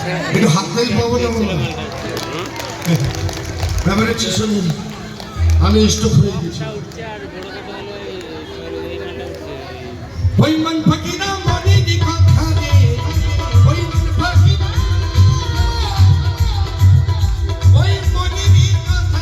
একটু হাত তালি পাবো না বলো ব্যাপারে হচ্ছে শুনুন আমি স্টপ হয়ে গেছি ওই মন ফকিরা মনে দি কথা রে ওই মন ফকিরা ওই মনে দি কথা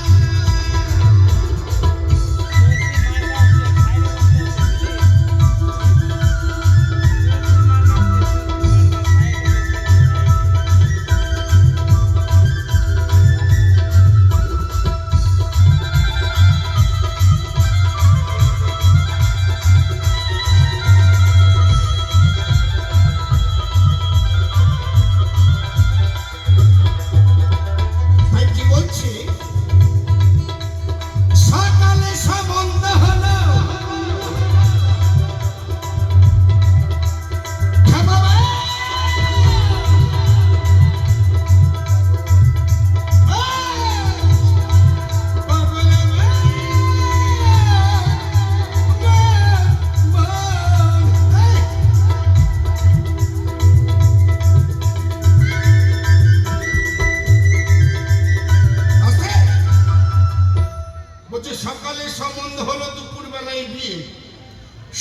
সকালে সম্বন্ধ হলো দুপুর বেলায় বিয়ে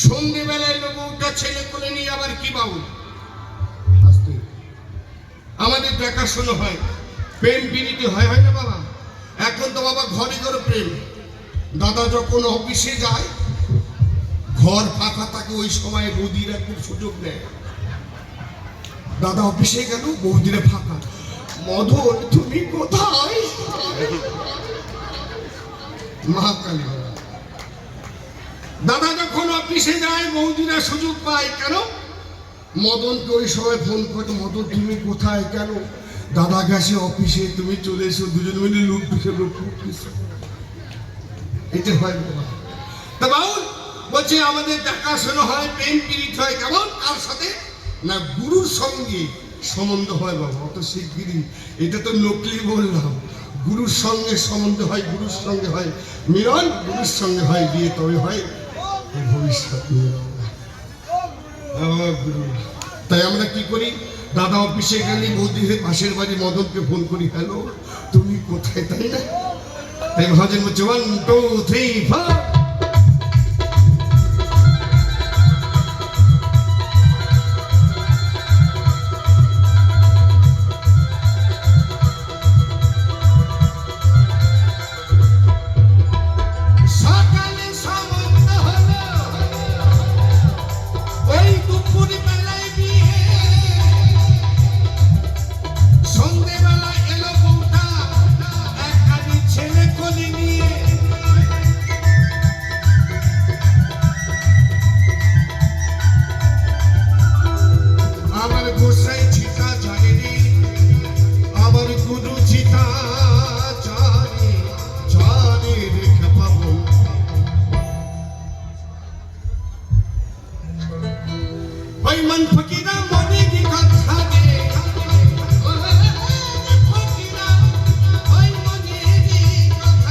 সন্ধ্যে বেলায় বউটা ছেলে কোলে নিয়ে আবার কি বাবু আমাদের দেখাশোনা হয় প্রেম বিনীতি হয় হয় না বাবা এখন তো বাবা ঘরে ঘরে প্রেম দাদা যখন অফিসে যায় ঘর ফাঁকা থাকে ওই সময় বৌদিরা খুব সুযোগ নেয় দাদা অফিসে গেল বৌদিরা ফাঁকা মদন তুমি কোথায় মহাকালী দাদা যখন অফিসে যায় বৌদিরা সুযোগ পায় কেন মদনকে ওই সময় ফোন করে মদন তুমি কোথায় কেন দাদা গেছে অফিসে তুমি চলে এসো দুজন মিলে লোক পিছে লোক এটা হয় তা বাউল বলছে আমাদের দেখাশোনা হয় প্রেম পীড়িত হয় কেমন কার সাথে না গুরুর সঙ্গে সম্বন্ধ হয় বাবা অত শিগগিরই এটা তো নকলি বললাম গুরুর সঙ্গে সম্বন্ধ হয় গুরুর সঙ্গে হয় মিলন গুরুর সঙ্গে হয় বিয়ে তবে হয় ভবিষ্যৎ গুরু তাই আমরা কি করি দাদা অফিসে গেলে বৌদি পাশের বাড়ি মদনকে ফোন করি হ্যালো তুমি কোথায় তাই না তাই ভাজন বলছে 1 2 3 4 मन फकीरा मोदी की कथा दे फकीरा ओय मोदी की कथा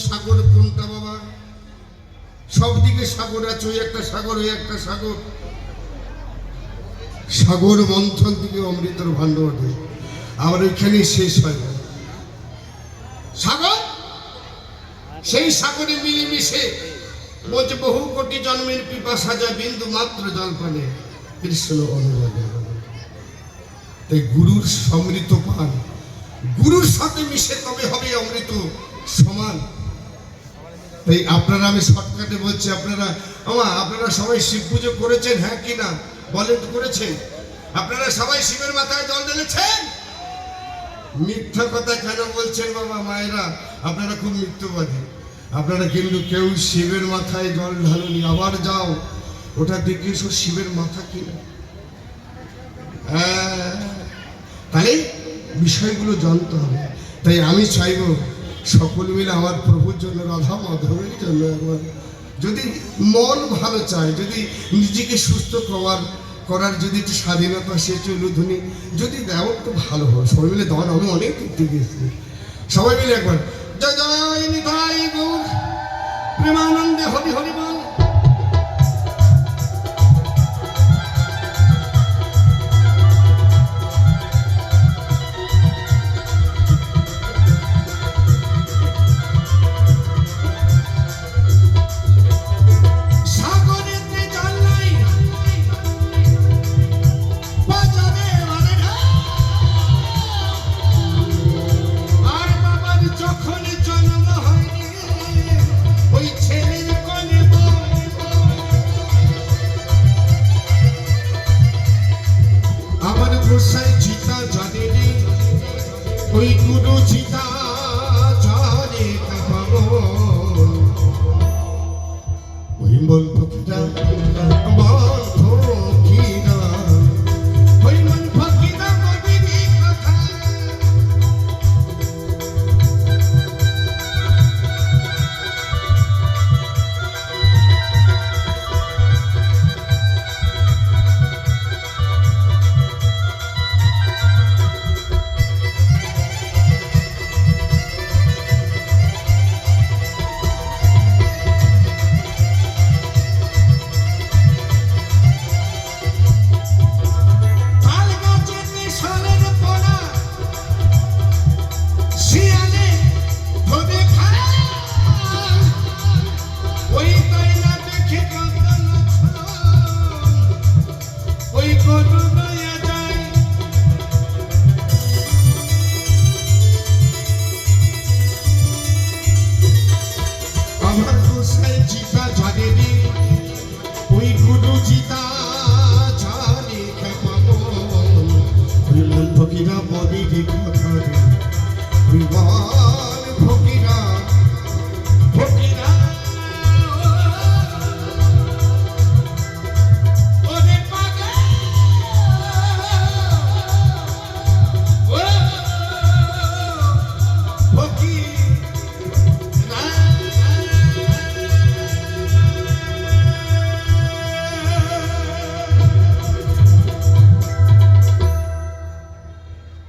সাগর কোনটা বাবা সবদিকে সাগর আছে ওই একটা সাগর ওই একটা সাগর সাগর মন্থন থেকে অমৃতর ভান্ড ওঠে আর ওইখানে শেষ হয় সাগর সেই সাগরে মিলেমিশে বলছে বহু কোটি জন্মের পিপাসা যায় বিন্দু মাত্র জল পানে কৃষ্ণ অনুরাগে তাই গুরুর সমৃত পান গুরুর সাথে মিশে তবে হবে অমৃত সমান তাই আপনারা, আমি শর্টকাটে বলছি, আপনারা সবাই শিব পুজো করেছেন, হ্যাঁ কি না বলেন তো? করেছেন? আপনারা সবাই শিবের মাথায় জল ঢেলেছেন? মিথ্যা কথা কেন বলছেন বাবা মায়েরা? আপনারা খুব মিথ্যাবাদী। আপনারা কিন্তু কেউ শিবের মাথায় জল ঢালুনি। আবার যাও, ওটা দেখে এসো শিবের মাথা কিনা। তাই বিষয়গুলো জানতে হবে। তাই আমি চাইব সকল মিলে আমার প্রভুর জন্য, রাধা মাধবের জন্য একবার যদি মন ভালো চায়, যদি নিজেকে সুস্থ করার যদি একটু স্বাধীনতা, সে চলুধুনি যদি দেও তো ভালো হয়। সবাই মিলে দেওয়ার আমি অনেক করতে গেছি। সবাই মিলে একবার জয় জয় নিতাই গৌর প্রেমানন্দে হরি হরি বল। ওই গুরু চিতা জানে ওই মন ফকিরা ওই মন ফকিরা কবিনী কথা। ওই তাই না দেখে